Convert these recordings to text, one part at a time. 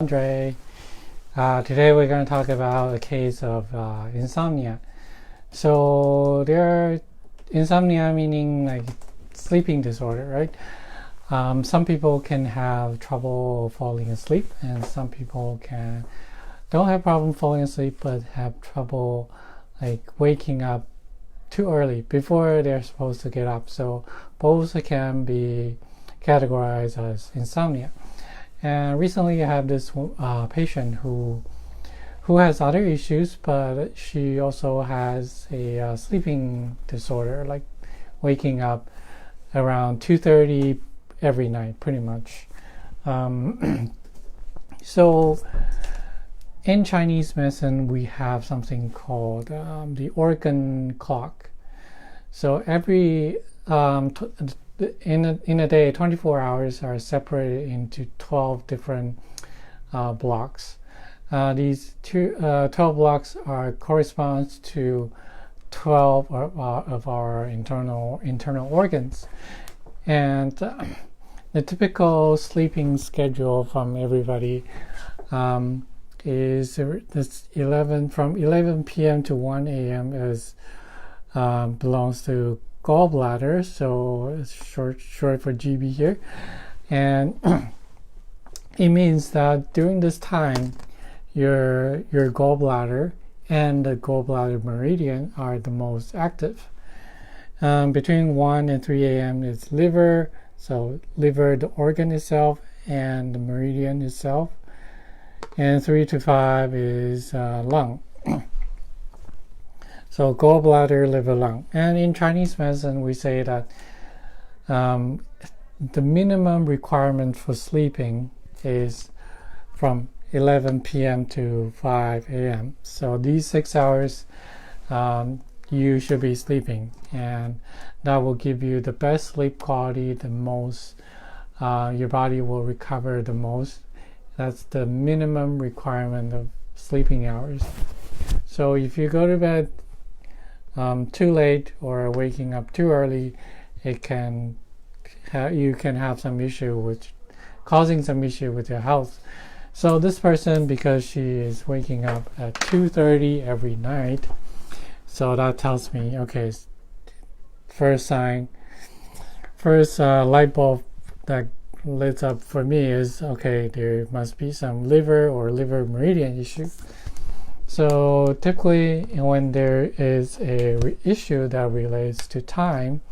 Andre. Today we're going to talk about a case of insomnia. So insomnia meaning like sleeping disorder, right? Some people can have trouble falling asleep, and some people don't have problem falling asleep but have trouble like waking up too early before they're supposed to get up. So both can be categorized as insomnia. And recently I have this patient who has other issues, but she also has a sleeping disorder, like waking up around 2:30 every night, pretty much. So in Chinese medicine, we have something called the organ clock. So every in a day, 24 hours are separated into 12 different blocks. These 12 blocks corresponds to 12 of our internal organs, and the typical sleeping schedule from everybody is this 11 from 11 p.m. to 1 a.m. is belongs to gallbladder, so it's short for GB here, and it means that during this time your gallbladder and the gallbladder meridian are the most active. Between 1 and 3 a.m. is liver, so liver, the organ itself, and the meridian itself, and 3 to 5 is lung. So gallbladder, liver, lung. And in Chinese medicine, we say that the minimum requirement for sleeping is from 11 p.m. to 5 a.m. So these 6 hours you should be sleeping, and that will give you the best sleep quality, the most your body will recover the most. That's the minimum requirement of sleeping hours. So if you go to bed too late or waking up too early, you can have some issue with causing some issue with your health. So this person, because she is waking up at 2:30 every night, so that tells me, okay, first light bulb that lights up for me is, okay, there must be some liver or liver meridian issue. So typically when there is a issue that relates to time,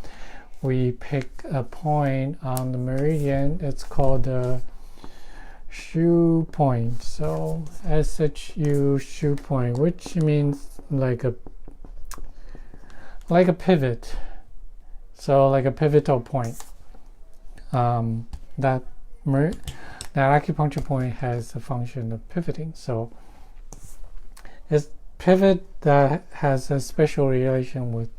we pick a point on the meridian. It's called the Shu point. So SHU Shu point, which means like a pivot. So like a pivotal point. That acupuncture point has the function of pivoting. So it's pivot that has a special relation with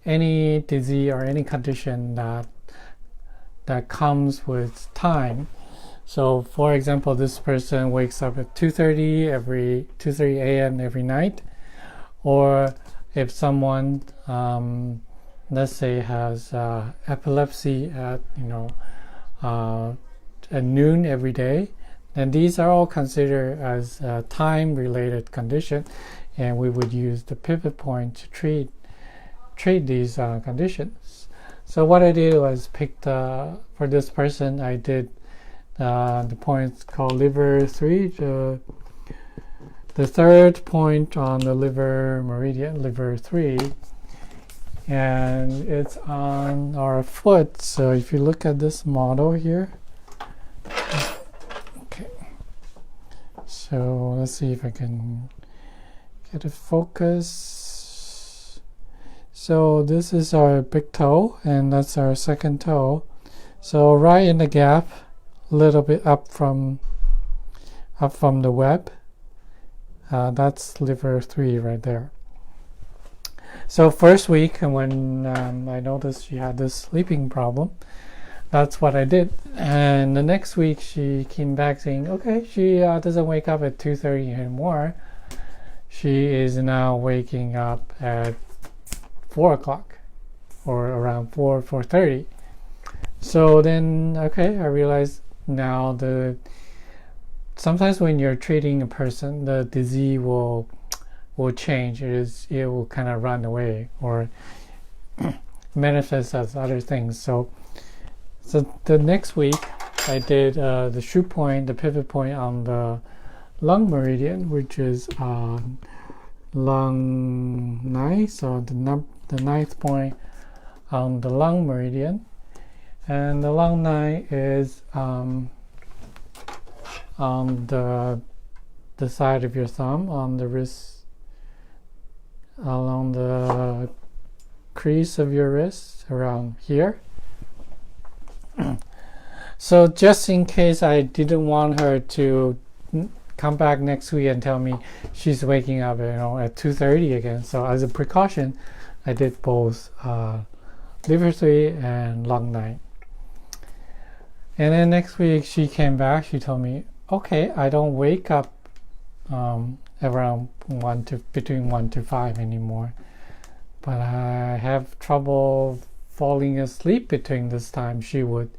any disease or any condition that comes with time. So for example, this person wakes up at 2:30 a.m. every night, or if someone let's say has epilepsy at noon every day, and these are all considered as a time-related condition, and we would use the pivot point to treat these conditions. So what I did was picked for this person, I did the point called liver 3, the third point on the liver meridian, liver 3, and it's on our foot. So if you look at this model here, so let's see if I can get a focus. So this is our big toe, and that's our second toe. So right in the gap, a little bit up from the web, that's liver 3 right there. So first week, when I noticed she had this sleeping problem, that's what I did. And the next week she came back saying, okay, she doesn't wake up at 2:30 anymore. She is now waking up at 4 o'clock or around 4:30. So then, okay, I realized now the sometimes when you're treating a person, the disease will change. It will kind of run away or manifest as other things. So the next week I did the shoot point, the pivot point on the lung meridian, which is lung 9. So the 9th point on the lung meridian, and the lung 9 is on the side of your thumb, on the wrist, along the crease of your wrist, around here. So just in case I didn't want her to come back next week and tell me she's waking up, at 2:30 again. So as a precaution, I did both liver 3 and lung 9. And then next week she came back. She told me, okay, I don't wake up around between 1 to 5 anymore, but I have trouble falling asleep between this time. She would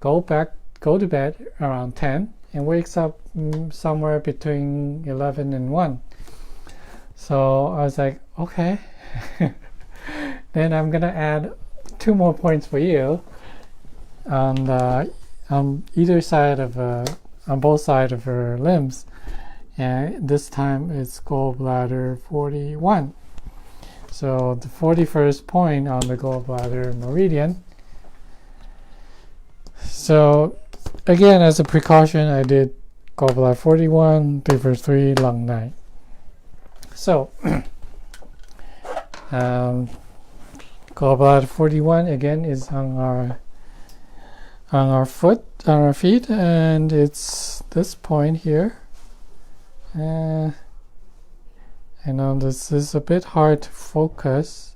go to bed around 10 and wakes up somewhere between 11 and 1. So I was like, okay. Then I'm gonna add 2 more points for you on either side of on both sides of her limbs, and this time it's gallbladder 41. So the 41st point on the gallbladder meridian. So again, as a precaution, I did gallbladder 41, liver 3, lung 9. So gallbladder 41 again is on our feet, and it's this point here. I know this is a bit hard to focus.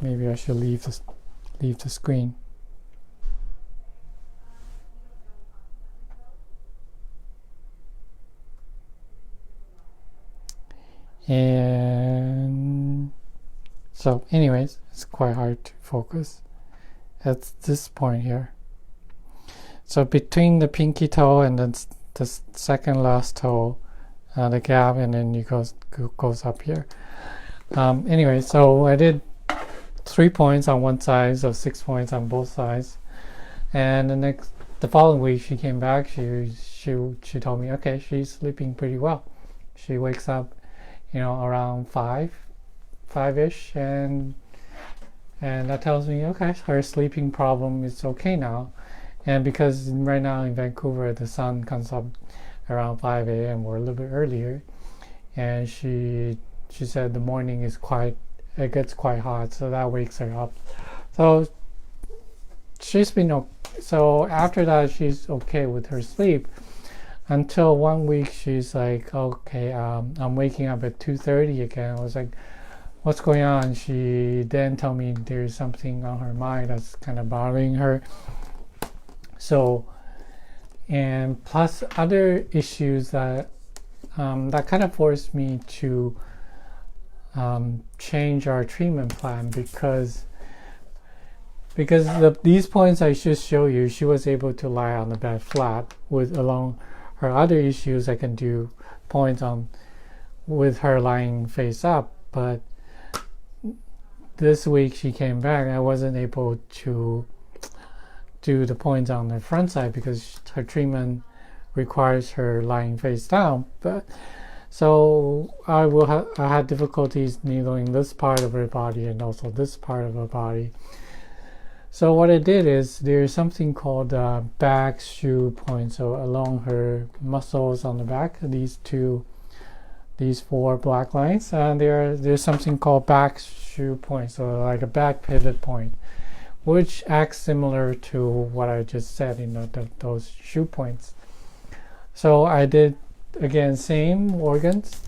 Maybe I should leave the screen. And so anyways, it's quite hard to focus at this point here. So between the pinky toe and then the second last toe, the gap, and then it goes up here. Anyway, so I did 3 points on one side, so 6 points on both sides. And the following week she came back. She told me, okay, she's sleeping pretty well. She wakes up, around 5-ish, and that tells me, okay, her sleeping problem is okay now. And because right now in Vancouver the sun comes up around 5 a.m. or a little bit earlier, and she said the morning it gets quite hot, so that wakes her up. So she's been okay. So after that she's okay with her sleep, until one week she's like, okay, I'm waking up at 2:30 again. I was like, what's going on? She then told me there's something on her mind that's kind of bothering her. So, and plus other issues that kind of forced me to change our treatment plan, because these points I just show you, she was able to lie on the bed flat. Along her other issues, I can do points on with her lying face up. But this week she came back, I wasn't able to do the points on the front side because her treatment requires her lying face down. But so I had difficulties needling this part of her body and also this part of her body. So what I did is there's something called back shoe point. So along her muscles on the back, these 4 black lines, and there's something called back shoe point. So like a back pivot point, which acts similar to what I just said in those shoe points. So I did, again, same organs.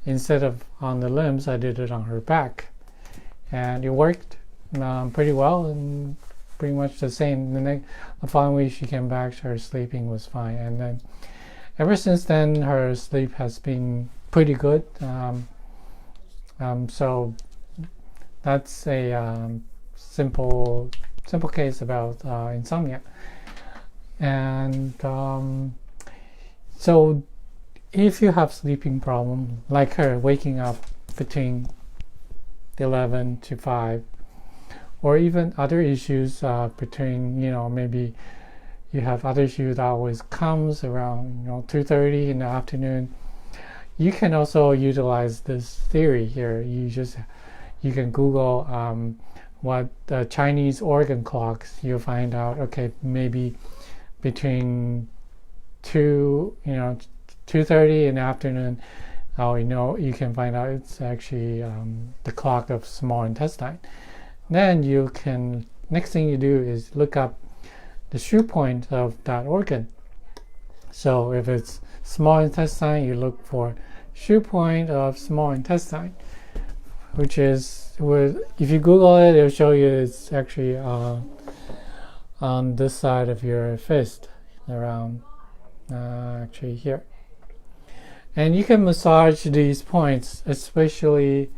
Instead of on the limbs, I did it on her back. And it worked pretty well, and pretty much the same. The following week she came back, her sleeping was fine. And then ever since then, her sleep has been pretty good. So that's a simple case about insomnia. And so if you have sleeping problem like her, waking up between 11 to 5, or even other issues between, maybe you have other issues that always comes around 2:30 in the afternoon, you can also utilize this theory here. You can Google what the Chinese organ clocks. You'll find out, okay, maybe between 2:30 in the afternoon, you can find out it's actually the clock of small intestine. Then next thing you do is look up the shoe point of that organ. So if it's small intestine, you look for shoe point of small intestine, which is, if you Google it, it'll show you it's actually on this side of your fist, around actually here. And you can massage these points, especially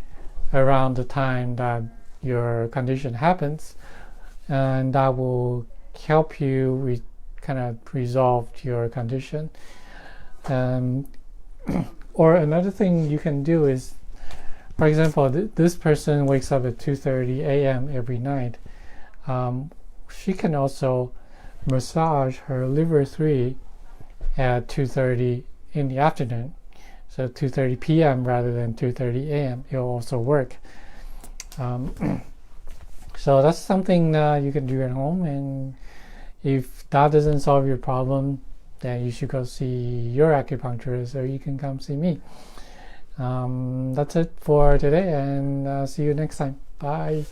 around the time that your condition happens, and that will help you kind of resolve your condition. Or another thing you can do is, for example, this person wakes up at 2:30 a.m. every night. She can also massage her liver 3 at 2:30 in the afternoon. So 2:30 p.m. rather than 2:30 a.m. It'll also work. So that's something that you can do at home, and if that doesn't solve your problem, then you should go see your acupuncturist, or you can come see me. That's it for today, and see you next time. Bye.